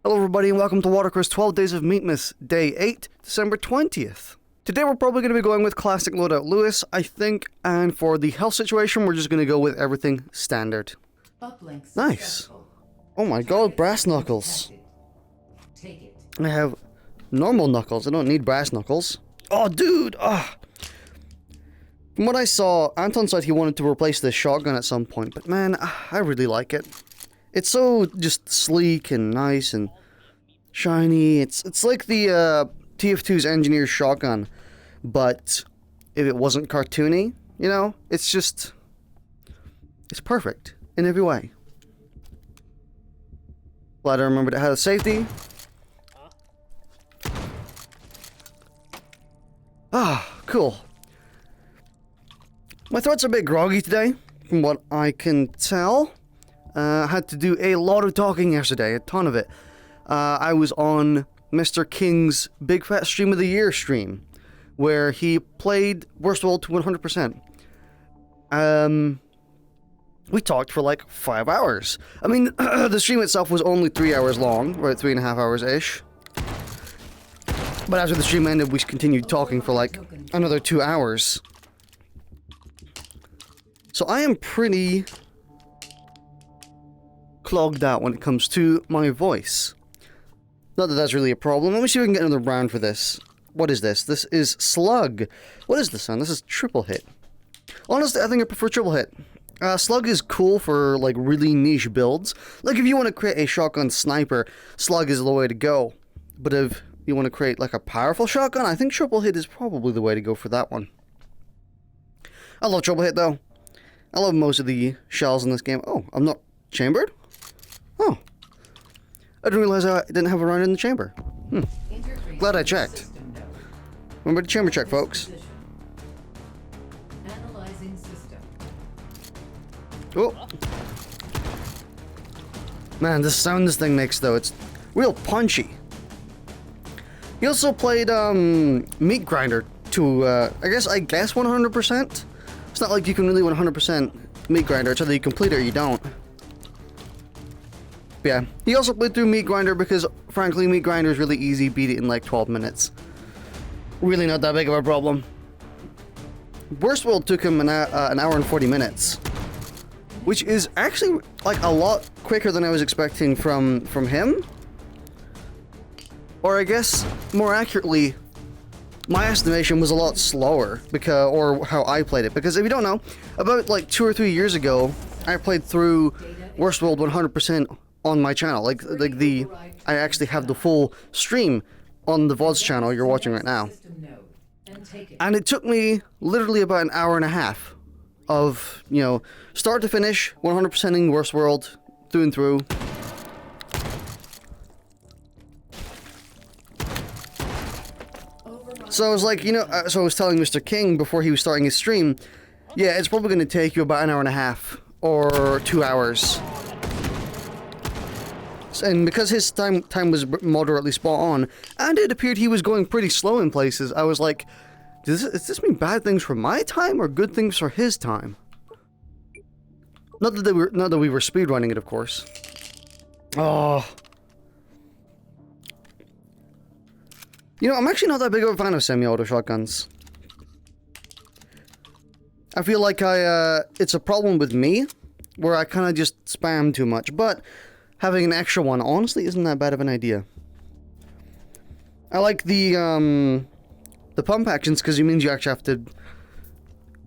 Hello everybody and welcome to Waddicker 12 Days of Meatmas, Day 8, December 20th. Today we're probably going to be going with Classic Loadout Lewis, I think, and for the health situation we're just going to go with everything standard. Nice. Oh my god, brass knuckles. I have normal knuckles, I don't need brass knuckles. Oh dude, From what I saw, Anton said he wanted to replace this shotgun at some point, but man, I really like it. It's so just sleek and nice and shiny. It's like the TF2's Engineer's shotgun, but if it wasn't cartoony, you know, it's perfect in every way. Glad I remembered it had safety. Cool. My throat's a bit groggy today, from what I can tell. I had to do a lot of talking yesterday, a ton of it. I was on Mr. King's Big Fat Stream of the Year stream, where he played Worst World to 100%. We talked for like 5 hours. I mean, the stream itself was only 3 hours long, about 3.5 hours-ish. But after the stream ended, we continued talking for like another 2 hours. So I am pretty clogged out when it comes to my voice. Not that that's really a problem. Let me see if we can get another round for this. What is this? This is Slug. What is this sound? This is triple hit. Honestly, I think I prefer triple hit. Slug is cool for like really niche builds. Like if you want to create a shotgun sniper, Slug is the way to go. But if you want to create like a powerful shotgun, I think triple hit is probably the way to go for that one. I love triple hit though. I love most of the shells in this game. Oh, I'm not chambered? Oh. I didn't realize I didn't have a round in the chamber. Glad I checked. Remember to chamber check, folks. Oh. Man, the sound this thing makes, though, it's real punchy. He also played, Meat Grinder to, I guess 100%? It's not like you can really 100% Meat Grinder. It's either you complete it or you don't. But yeah, he also played through Meat Grinder because, frankly, Meat Grinder is really easy. Beat it in like 12 minutes. Really not that big of a problem. Worst World took him an hour and 40 minutes. Which is actually like a lot quicker than I was expecting from him. Or I guess, more accurately, my estimation was a lot slower, because, or how I played it. Because if you don't know, about like 2 or 3 years ago, I played through Worst World 100% on my channel. I actually have the full stream on the VODs channel you're watching right now. And it took me literally about an hour and a half of, you know, start to finish, 100%ing Worst World, through and through. So I was like, you know, so I was telling Mr. King before he was starting his stream, yeah, it's probably going to take you about an hour and a half, or 2 hours. And because his time was moderately spot on, and it appeared he was going pretty slow in places, I was like, does this mean bad things for my time, or good things for his time? Not that we were speedrunning it, of course. Oh. You know, I'm actually not that big of a fan of semi-auto shotguns. I feel like it's a problem with me, where I kind of just spam too much, but having an extra one honestly isn't that bad of an idea. I like the pump actions because it means you actually have to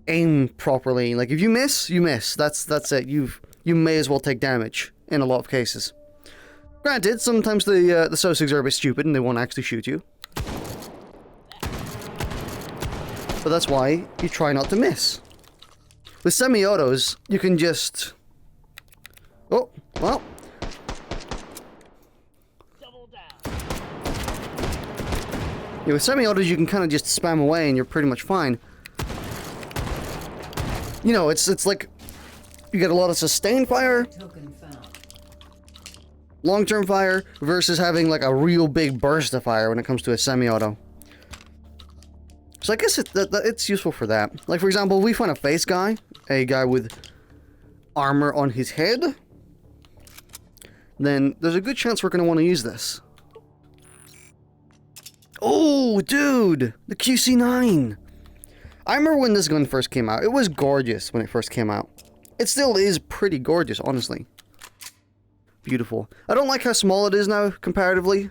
aim properly. Like if you miss, you miss. That's it. You may as well take damage in a lot of cases. Granted, sometimes the Sosigs are a bit stupid and they won't actually shoot you. But that's why you try not to miss. With semi-autos, you can just... Oh, well. Yeah, with semi-autos, you can kind of just spam away and you're pretty much fine. You know, it's like... You get a lot of sustained fire, long-term fire, versus having like a real big burst of fire when it comes to a semi-auto. So I guess it's useful for that. Like, for example, we find a face guy, a guy with armor on his head, then there's a good chance we're going to want to use this. Oh, dude! The QC9! I remember when this gun first came out. It was gorgeous when it first came out. It still is pretty gorgeous, honestly. Beautiful. I don't like how small it is now, comparatively.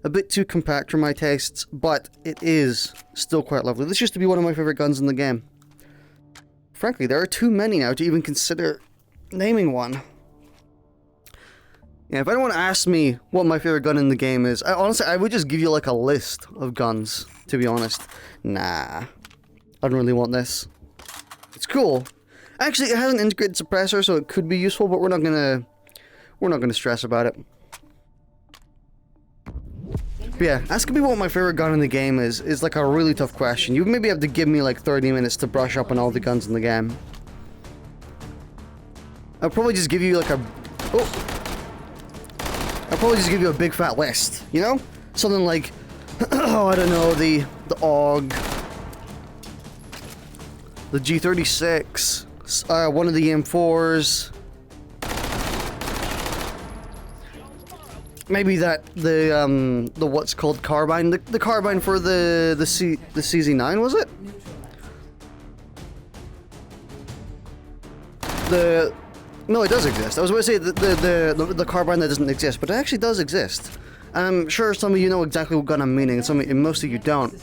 A bit too compact for my tastes, but it is still quite lovely. This used to be one of my favorite guns in the game. Frankly, there are too many now to even consider naming one. Yeah, if anyone asked me what my favorite gun in the game is, honestly, I would just give you like a list of guns, to be honest. Nah, I don't really want this. It's cool. Actually, it has an integrated suppressor, so it could be useful, but we're not gonna stress about it. But yeah, asking me what my favorite gun in the game is like a really tough question. You maybe have to give me like 30 minutes to brush up on all the guns in the game. I'll probably just give you like a... Oh! I'll probably just give you a big fat list, you know? Something like, oh, I don't know, the AUG, the G36, one of the M4s, maybe the what's called carbine, the carbine for the CZ9, was it? No, it does exist. I was going to say the carbine that doesn't exist, but it actually does exist. I'm sure some of you know exactly what gun I'm meaning, and most of you don't.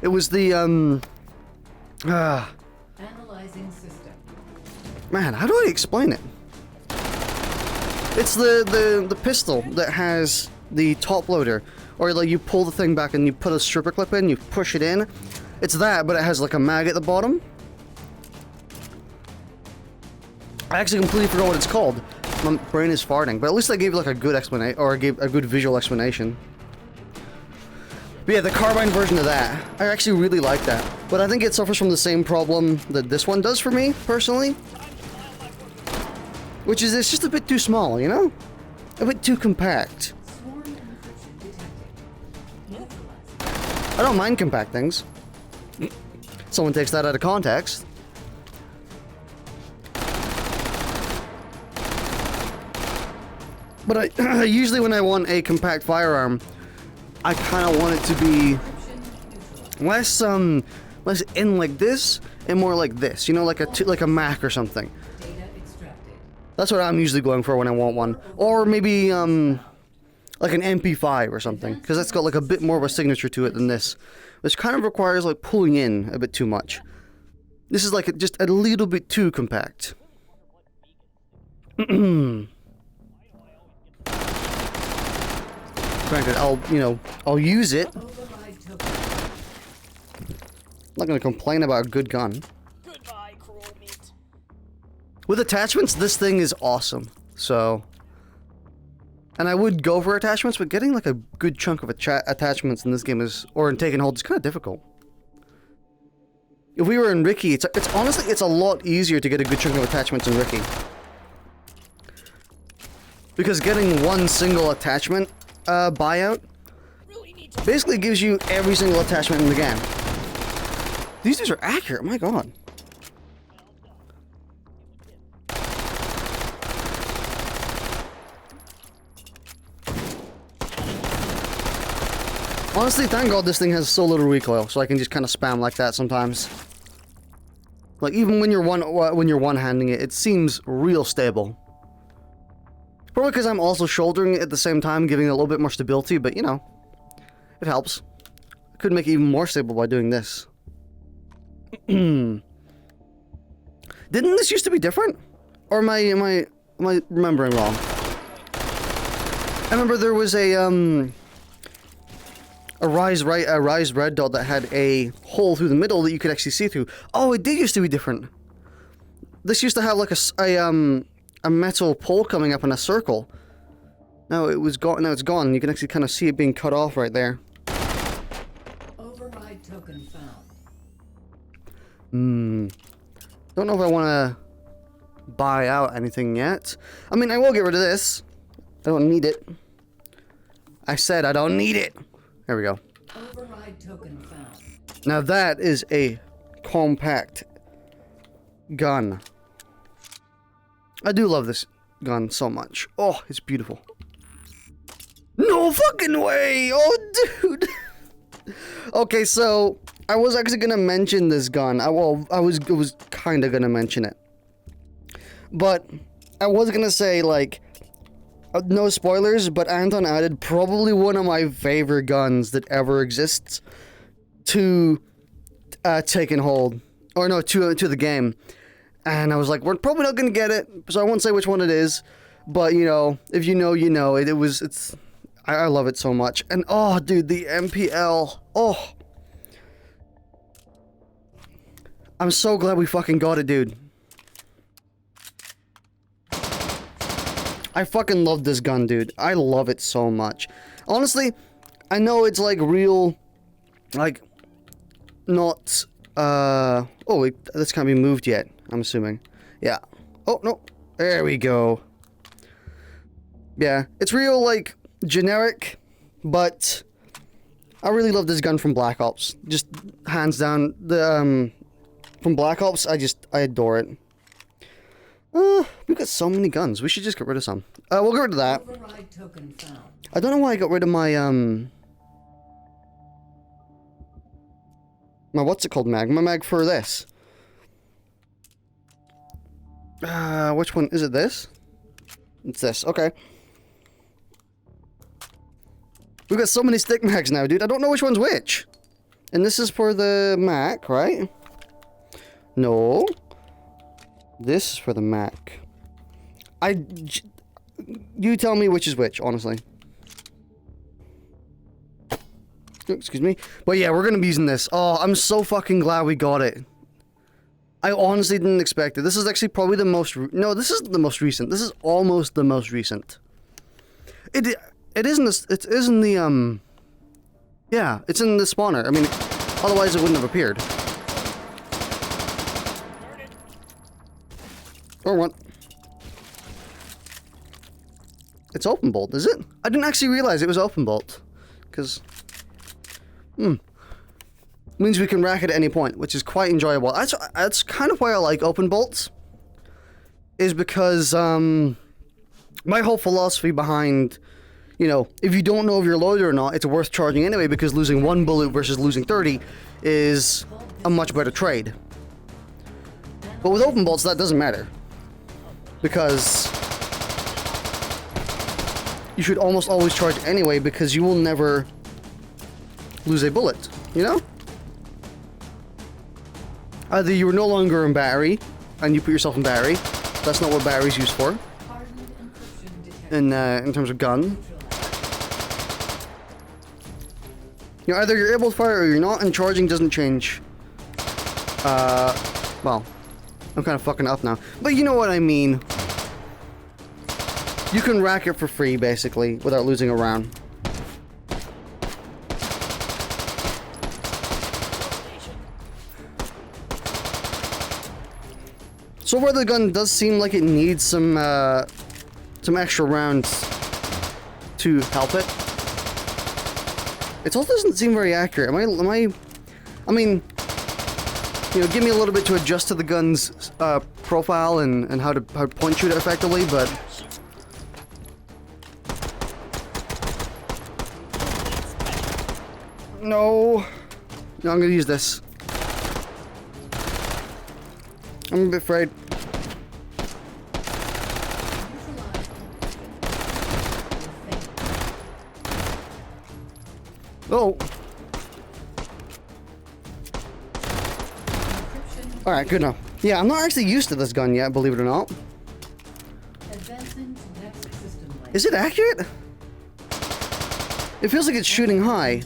It was the Analyzing system. Man, how do I explain it? It's the pistol that has the top loader, or like you pull the thing back and you put a stripper clip in, you push it in. It's that, but it has like a mag at the bottom. I actually completely forgot what it's called. My brain is farting, but at least I gave like a good explanation, or I gave a good visual explanation. But yeah, the carbine version of that, I actually really like that. But I think it suffers from the same problem that this one does for me, personally. Which is, it's just a bit too small, you know? A bit too compact. I don't mind compact things. Someone takes that out of context. But I usually when I want a compact firearm, I kind of want it to be less in like this and more like this, you know, like a Mac or something. That's what I'm usually going for when I want one, or maybe like an MP5 or something, because that's got like a bit more of a signature to it than this, which kind of requires like pulling in a bit too much. This is like just a little bit too compact. Granted, I'll use it. I'm not gonna complain about a good gun. Goodbye, cruel meat. With attachments, this thing is awesome. So, and I would go for attachments, but getting like a good chunk of attachments in this game is, or in Taken Hold, is kind of difficult. If we were in Ricky, it's honestly, it's a lot easier to get a good chunk of attachments in Ricky. Because getting one single attachment buyout basically gives you every single attachment in the game. These dudes are accurate, my god. Honestly, thank god this thing has so little recoil, so I can just kind of spam like that sometimes. Like even when you're one-handing it, it seems real stable. Probably because I'm also shouldering it at the same time, giving it a little bit more stability, but you know, it helps. I could make it even more stable by doing this. Didn't this used to be different? Or am I remembering wrong? I remember there was a rise red dot that had a hole through the middle that you could actually see through. Oh, it did used to be different. This used to have like a metal pole coming up in a circle. Now it was gone. Now it's gone. You can actually kind of see it being cut off right there. Override token found. Don't know if I want to buy out anything yet. I mean, I will get rid of this. I don't need it. I said I don't need it. There we go. Override token found. Now that is a compact gun. I do love this. gun so much. Oh, it's beautiful. No fucking way! Oh, dude! Okay, so I was actually gonna mention this gun. I was kind of gonna mention it, but I was gonna say, like, no spoilers, but Anton added probably one of my favorite guns that ever exists to Taken Hold, or no, to the game. And I was like, we're probably not gonna get it, so I won't say which one it is. But you know, if you know, you know. I love it so much. And oh, dude, the MPL. Oh, I'm so glad we fucking got it, dude. I fucking love this gun, dude. I love it so much. Honestly, I know it's like real, like, not, oh, wait, this can't be moved yet, I'm assuming. Yeah. Oh, no. There we go. Yeah, it's real, like, generic, but I really love this gun from Black Ops. Just hands down, the, from Black Ops, I adore it. We've got so many guns. We should just get rid of some. We'll get rid of that. Override token found. I don't know why I got rid of my, my, what's it called, mag? My mag for this. Which one? Is it this? It's this. Okay. We've got so many stick mags now, dude. I don't know which one's which. And this is for the Mac, right? No. This is for the Mac. You tell me which is which, honestly. Excuse me. But yeah, we're gonna be using this. Oh, I'm so fucking glad we got it. I honestly didn't expect it. This is actually probably the most... No, this isn't the most recent. This is almost the most recent. It isn't the... It isn't the, yeah, it's in the spawner. I mean, otherwise it wouldn't have appeared. Or what? It's open bolt, is it? I didn't actually realize it was open bolt. Because... means we can rack it at any point, which is quite enjoyable. That's kind of why I like open bolts. Is because, my whole philosophy behind, you know, if you don't know if you're loaded or not, it's worth charging anyway, because losing 1 bullet versus losing 30 is a much better trade. But with open bolts, that doesn't matter. Because you should almost always charge anyway, because you will never lose a bullet, you know? Either you are no longer in battery, and you put yourself in battery. That's not what battery's used for. In terms of gun. You know, either you're able to fire or you're not, and charging doesn't change. Well, I'm kind of fucking up now. But you know what I mean. You can rack it for free, basically, without losing a round. So far, the gun does seem like it needs some extra rounds to help it. It also doesn't seem very accurate. I mean, you know, give me a little bit to adjust to the gun's profile and how to point shoot it effectively, but... No, I'm gonna use this. I'm a bit afraid. Oh. Alright, good enough. Yeah, I'm not actually used to this gun yet, believe it or not. Is it accurate? It feels like it's shooting high.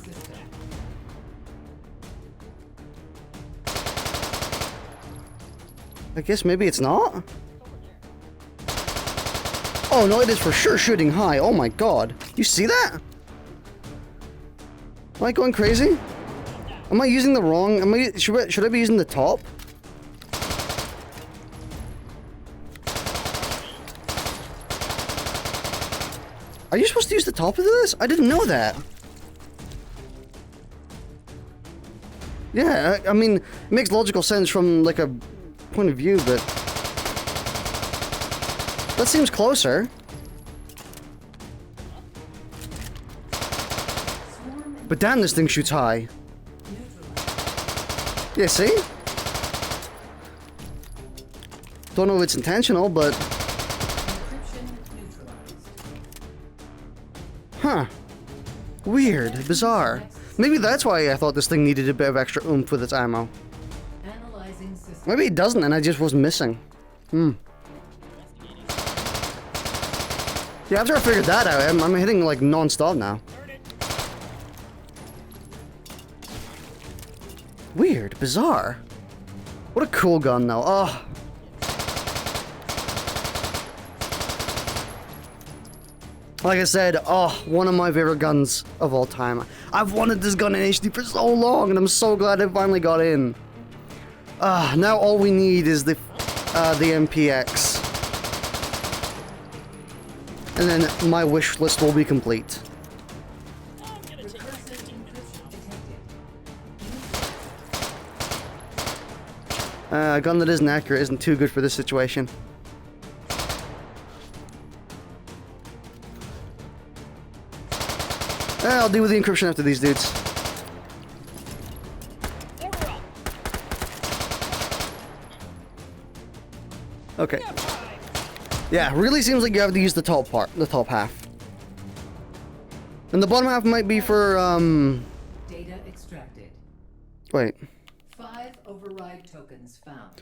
I guess maybe it's not? Oh no, it is for sure shooting high. Oh my god. You see that? Am I going crazy? Am I using the wrong... Should I be using the top? Are you supposed to use the top of this? I didn't know that. Yeah, I mean, it makes logical sense from, like, a point of view, but... That seems closer. But damn, this thing shoots high. Yeah, see? Don't know if it's intentional, but... Huh. Weird. Bizarre. Maybe that's why I thought this thing needed a bit of extra oomph with its ammo. Maybe it doesn't, and I just was missing. Hmm. Yeah, after I figured that out, I'm hitting like non-stop now. Weird. Bizarre. What a cool gun, though. Oh. Like I said, oh, one of my favorite guns of all time. I've wanted this gun in HD for so long, and I'm so glad it finally got in. Now all we need is the MPX. And then my wish list will be complete. A gun that isn't accurate isn't too good for this situation. I'll deal with the encryption after these dudes. Okay. Yeah, really seems like you have to use the top part, the top half. And the bottom half might be for, Data extracted. Wait. 5 override tokens found.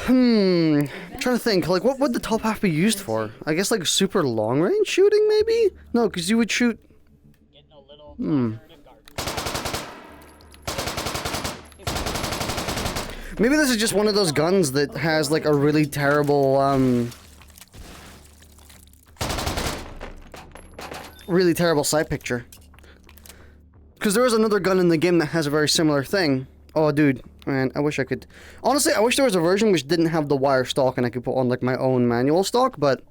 I'm trying to think, like, what would the top half be used for? I guess, like, super long-range shooting, maybe? No, because you would shoot... Maybe this is just one of those guns that has, like, a really terrible, really terrible sight picture. Because there is another gun in the game that has a very similar thing. Oh, dude, man, I wish I could... Honestly, I wish there was a version which didn't have the wire stock and I could put on, like, my own manual stock, but...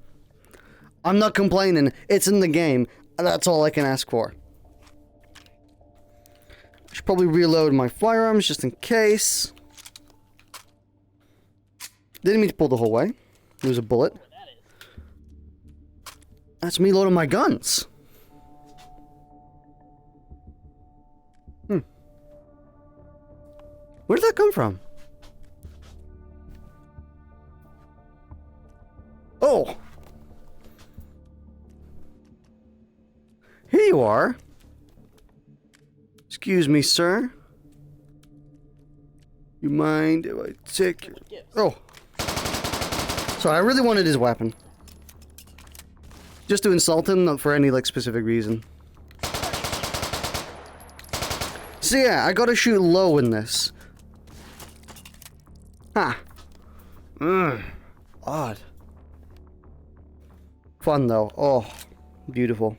I'm not complaining. It's in the game. That's all I can ask for. I should probably reload my firearms just in case. Didn't mean to pull the whole way. Lose a bullet. That's me loading my guns. Where did that come from? Oh! Here you are. Excuse me, sir. You mind if I take your... Oh. Sorry, I really wanted his weapon. Just to insult him, not for any, like, specific reason. So yeah, I gotta shoot low in this. Ha. Odd. Fun, though. Oh, beautiful.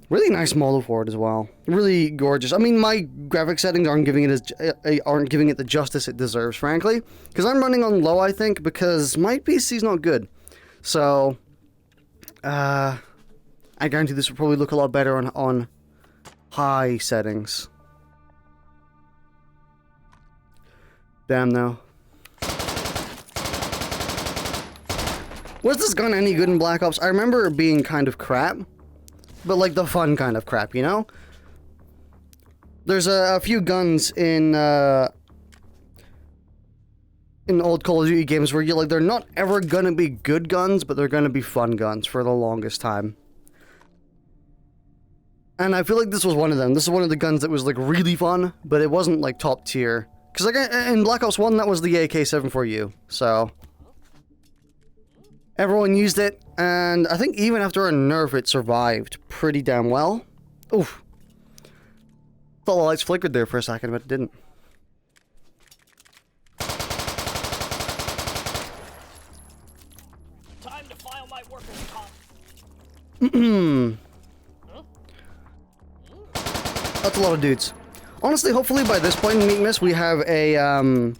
Really nice model for it as well. Really gorgeous. I mean, my graphic settings aren't giving it the justice it deserves, frankly. Because I'm running on low, I think, because my PC's not good. So, I guarantee this will probably look a lot better on high settings. Damn, though. Was this gun any good in Black Ops? I remember it being kind of crap. But, like, the fun kind of crap, you know? There's a few guns in old Call of Duty games where you're like, they're not ever gonna be good guns, but they're gonna be fun guns for the longest time. And I feel like this was one of them. This is one of the guns that was, like, really fun, but it wasn't, like, top tier. Because, like, in Black Ops 1, that was the AK-74U, so... Everyone used it, and I think even after a nerf, it survived pretty damn well. Oof. Thought the lights flickered there for a second, but it didn't. Time to file my workers' comp. That's a lot of dudes. Honestly, hopefully by this point in Meatmas, we have a,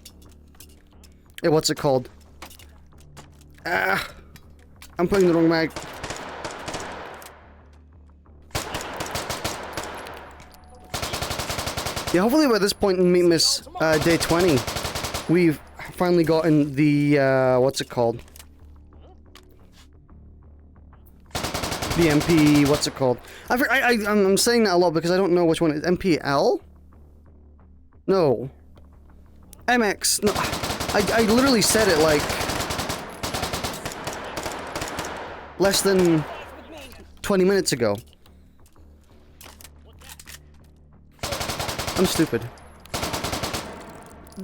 what's it called? I'm putting the wrong mag. Yeah, hopefully by this point in Meatmas, day 20, we've finally gotten the, what's it called? The MP, what's it called? I'm saying that a lot because I don't know which one it is. MPL? No. MX. No. I literally said it like less than 20 minutes ago. I'm stupid.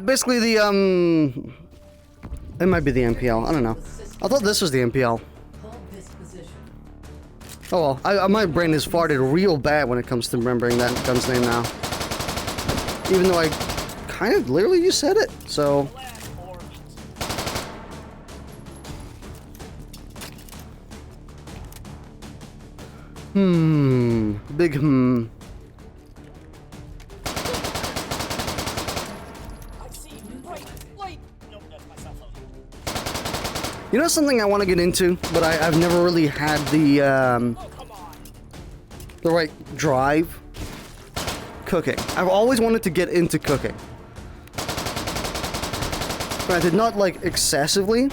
Basically the, it might be the MPL, I don't know. I thought this was the MPL. Oh well, my brain has farted real bad when it comes to remembering that gun's name now. Even though I kind of literally just said it, so... Big hmm. You know something I want to get into, but I've never really had the right drive? Cooking. I've always wanted to get into cooking. Granted, not like excessively.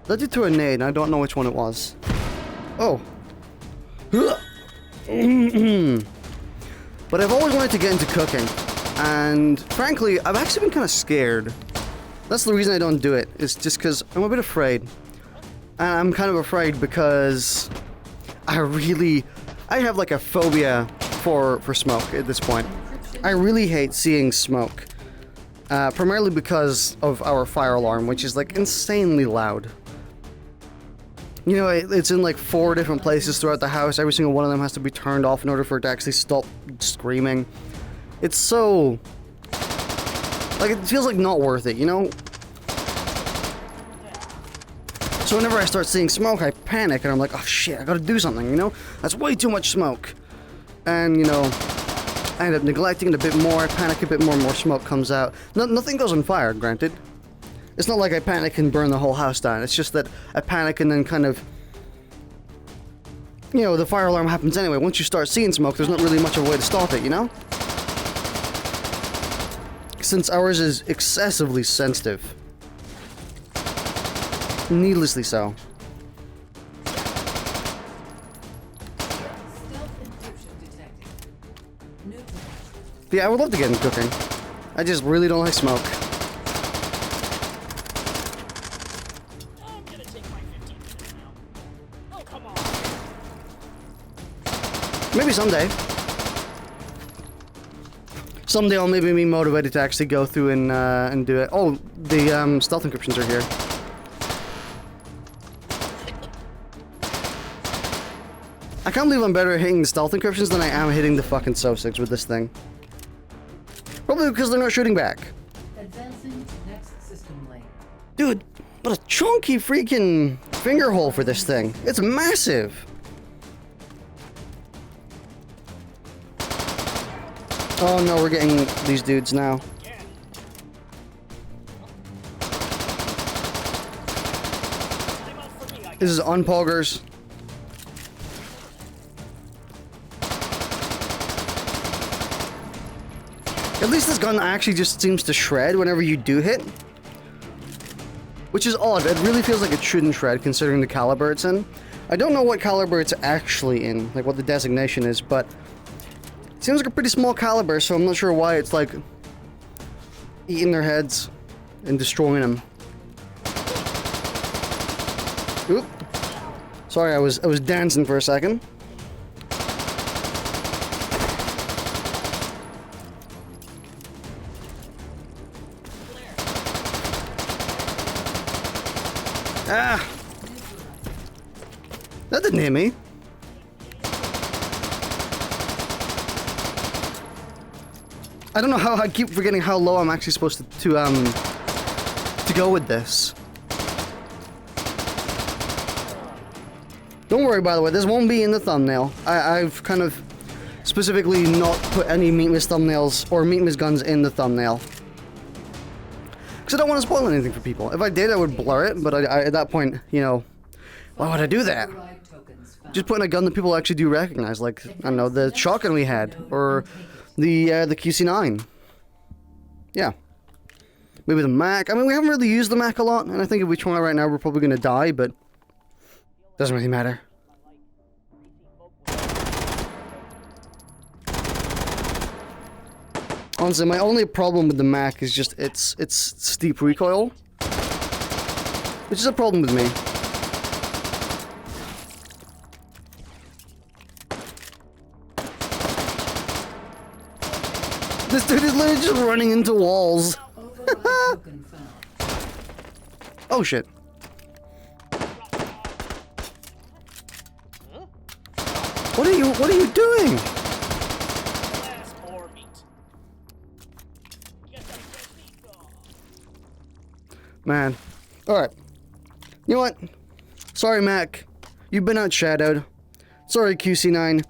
Led you to a nade, and I don't know which one it was. Oh. But I've always wanted to get into cooking. And frankly, I've actually been kind of scared. That's the reason I don't do it. It's just because I'm a bit afraid. And I'm kind of afraid because I have like a phobia for smoke at this point. I really hate seeing smoke. Primarily because of our fire alarm, which is like insanely loud. You know, it's in like 4 different places throughout the house. Every single one of them has to be turned off in order for it to actually stop screaming. It's so... like, it feels like not worth it, you know? So whenever I start seeing smoke, I panic, and I'm like, oh shit, I gotta do something, you know? That's way too much smoke. And, you know, I end up neglecting it a bit more, I panic a bit more, more smoke comes out. Nothing goes on fire, granted. It's not like I panic and burn the whole house down. It's just that I panic and then kind of... you know, the fire alarm happens anyway. Once you start seeing smoke, there's not really much of a way to stop it, you know? Since ours is excessively sensitive. Needlessly so. Yeah, I would love to get into cooking. I just really don't like smoke. Maybe someday. Someday I'll maybe be motivated to actually go through and do it. Oh, the stealth encryptions are here. I can't believe I'm better at hitting the stealth encryptions than I am hitting the fucking SO6 with this thing. Probably because they're not shooting back. Advancing to next system lane. Dude, what a chunky freaking finger hole for this thing. It's massive. Oh no, we're getting these dudes now. This is unpoggers. At least this gun actually just seems to shred whenever you do hit. Which is odd. It really feels like it shouldn't shred considering the caliber it's in. I don't know what caliber it's actually in, like what the designation is, but it seems like a pretty small caliber, so I'm not sure why it's like eating their heads and destroying them. Oop. Sorry, I was dancing for a second. Ah! That didn't hit me. I don't know how I keep forgetting how low I'm actually supposed to go with this. Don't worry, by the way, this won't be in the thumbnail. I've kind of specifically not put any Meatmas thumbnails or Meatmas guns in the thumbnail. Because I don't want to spoil anything for people. If I did, I would blur it, but at that point, you know, why would I do that? Just putting a gun that people actually do recognize, like, I don't know, the shotgun we had, or the QC9. Yeah. Maybe the Mac. I mean, we haven't really used the Mac a lot, and I think if we try right now, we're probably gonna die, but doesn't really matter. Honestly, my only problem with the Mac is just its steep recoil, which is a problem with me. This dude is literally just running into walls. Oh shit. What are you doing? Man. Alright. You know what? Sorry, Mac. You've been outshadowed. Sorry, QC9.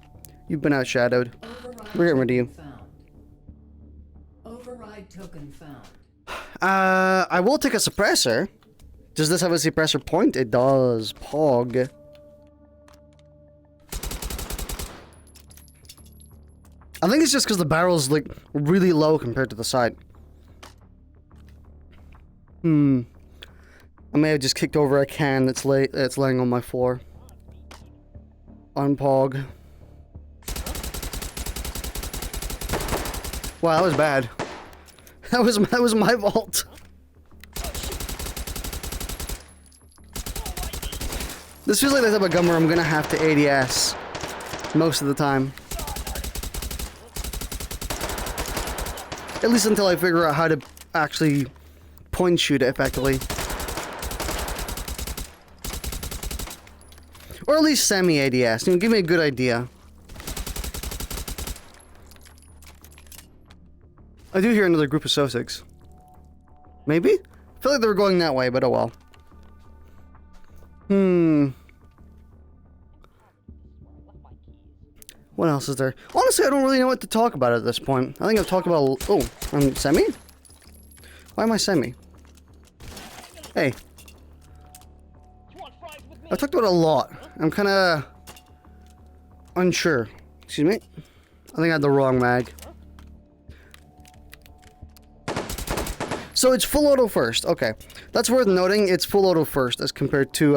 You've been outshadowed. We're getting rid of you. Override token found. I will take a suppressor. Does this have a suppressor point? It does. Pog. I think it's just because the barrel's like really low compared to the sight. I may have just kicked over a can that's laying on my floor. Unpog. Wow, that was bad. That was my fault. This feels like the type of gun where I'm gonna have to ADS most of the time. At least until I figure out how to actually point shoot it effectively. Or at least semi-ADS. You know, give me a good idea. I do hear another group of Sosigs. Maybe? I feel like they were going that way, but oh well. What else is there? Honestly, I don't really know what to talk about at this point. I think I've talked about... Oh, semi? Why am I semi? Hey. I've talked about it a lot. I'm kind of... unsure. Excuse me? I think I had the wrong mag. So it's full auto first. Okay. That's worth noting. It's full auto first as compared to,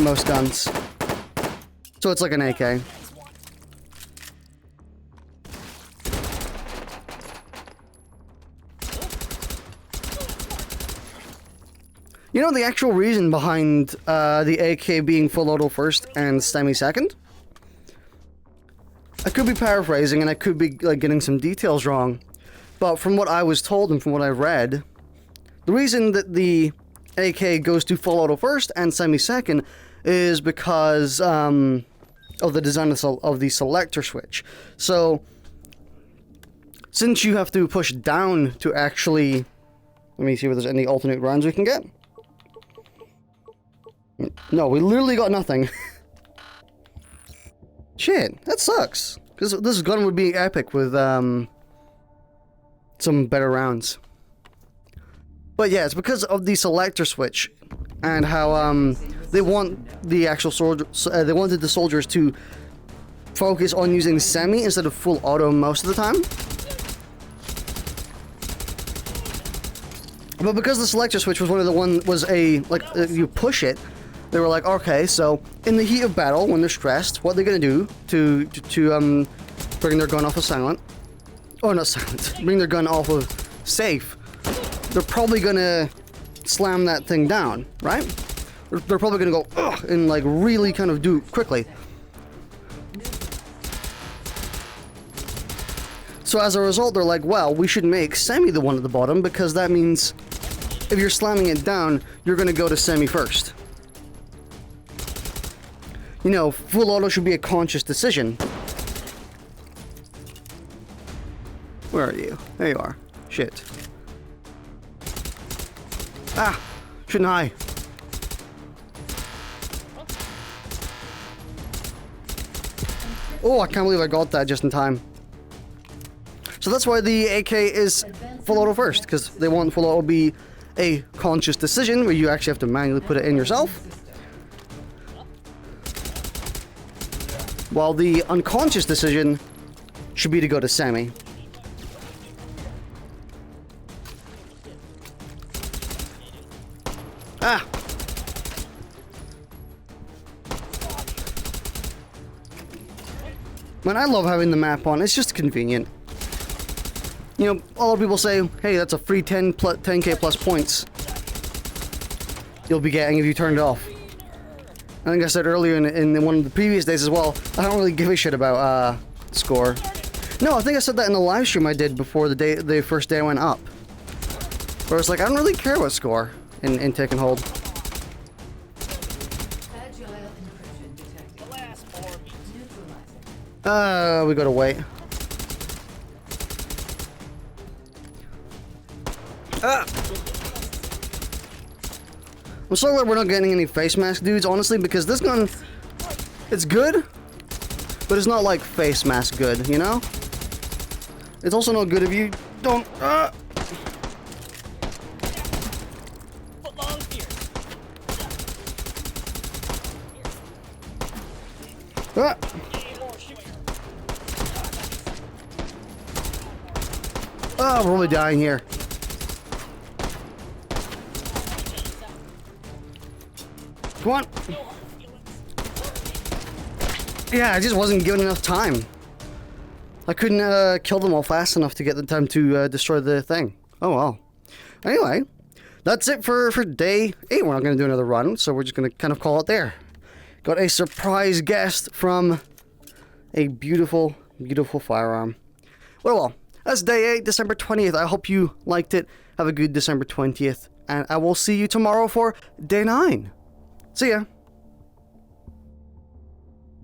most guns. So it's like an AK. You know the actual reason behind the AK being full auto first and semi second? I could be paraphrasing and I could be like getting some details wrong, but from what I was told and from what I read, the reason that the AK goes to full auto first and semi second is because of the design of the selector switch. So since you have to push down to actually, let me see if there's any alternate rounds we can get. No, we literally got nothing. Shit, that sucks. Because this gun would be epic with some better rounds. But yeah, it's because of the selector switch and how they want the actual they wanted the soldiers to focus on using semi instead of full auto most of the time. But because the selector switch was you push it, they were like, okay, so in the heat of battle, when they're stressed, what they're gonna do to bring their gun off of silent, oh not silent, bring their gun off of safe, they're probably gonna slam that thing down, right? They're probably gonna go ugh, and like really kind of do it quickly. So as a result, they're like, well, we should make semi the one at the bottom because that means if you're slamming it down, you're gonna go to semi first. You know, full auto should be a conscious decision. Where are you? There you are. Shit. Ah! Shouldn't I? Oh, I can't believe I got that just in time. So that's why the AK is full auto first, because they want full auto to be a conscious decision where you actually have to manually put it in yourself. While the unconscious decision should be to go to semi. Man, I love having the map on. It's just convenient. You know, a lot of people say, hey, that's a free 10k plus points you'll be getting if you turn it off. I think I said earlier in one of the previous days as well, I don't really give a shit about score. No, I think I said that in the live stream I did before the first day I went up. Where it's like, I don't really care about score in Take and Hold. Agile encryption detected. The last orb. Neutralizing. We gotta wait. I'm so glad we're not getting any face mask dudes, honestly, because this gun, it's good, but it's not like face mask good, you know? It's also not good if you don't, Foot long here. Oh, we're really dying here. Come on. Yeah, I just wasn't given enough time. I couldn't kill them all fast enough to get the time to destroy the thing. Oh well. Anyway, that's it for day 8. We're not going to do another run, so we're just going to kind of call it there. Got a surprise guest from a beautiful, beautiful firearm. Well, that's day 8, December 20th. I hope you liked it. Have a good December 20th. And I will see you tomorrow for day 9. See ya.